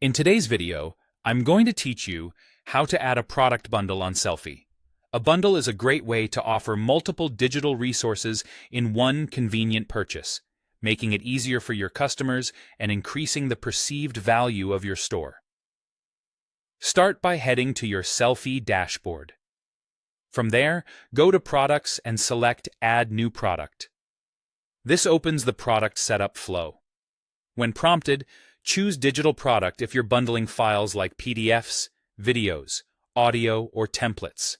In today's video, I'm going to teach you how to add a product bundle on Sellfy. A bundle is a great way to offer multiple digital resources in one convenient purchase, making it easier for your customers and increasing the perceived value of your store. Start by heading to your Sellfy dashboard. From there, go to Products and select Add New Product. This opens the product setup flow. When prompted, choose Digital Product if you're bundling files like PDFs, videos, audio, or templates.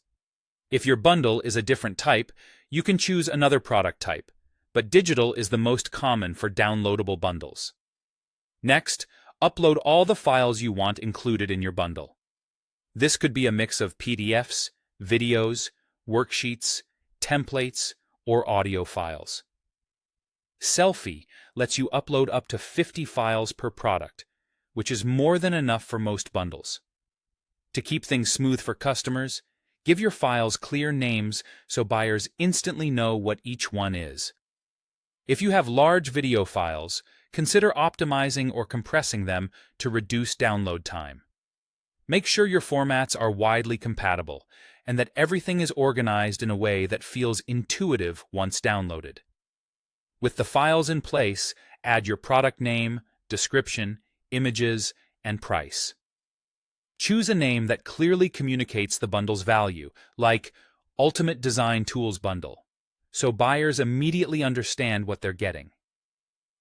If your bundle is a different type, you can choose another product type, but digital is the most common for downloadable bundles. Next, upload all the files you want included in your bundle. This could be a mix of PDFs, videos, worksheets, templates, or audio files. Sellfy lets you upload up to 50 files per product, which is more than enough for most bundles. To keep things smooth for customers, give your files clear names so buyers instantly know what each one is. If you have large video files, consider optimizing or compressing them to reduce download time. Make sure your formats are widely compatible and that everything is organized in a way that feels intuitive once downloaded. With the files in place, add your product name, description, images, and price. Choose a name that clearly communicates the bundle's value, like Ultimate Design Tools Bundle, so buyers immediately understand what they're getting.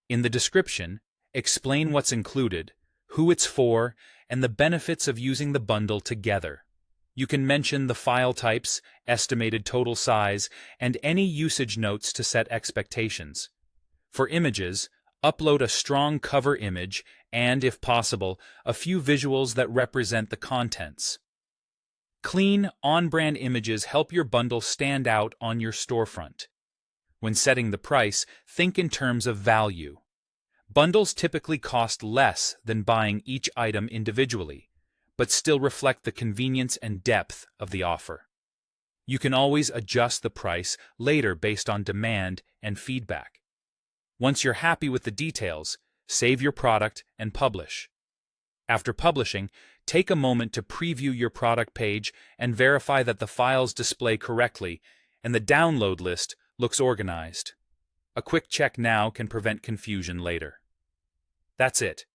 In the description, explain what's included, who it's for, and the benefits of using the bundle together. You can mention the file types, estimated total size, and any usage notes to set expectations. For images, upload a strong cover image and, if possible, a few visuals that represent the contents. Clean, on-brand images help your bundle stand out on your storefront. When setting the price, think in terms of value. Bundles typically cost less than buying each item individually, but still reflect the convenience and depth of the offer. You can always adjust the price later based on demand and feedback. Once you're happy with the details, save your product and publish. After publishing, take a moment to preview your product page and verify that the files display correctly and the download list looks organized. A quick check now can prevent confusion later. That's it.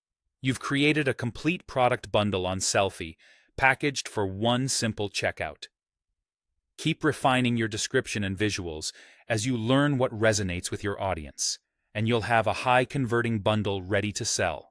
You've created a complete product bundle on Sellfy, packaged for one simple checkout. Keep refining your description and visuals as you learn what resonates with your audience, and you'll have a high-converting bundle ready to sell.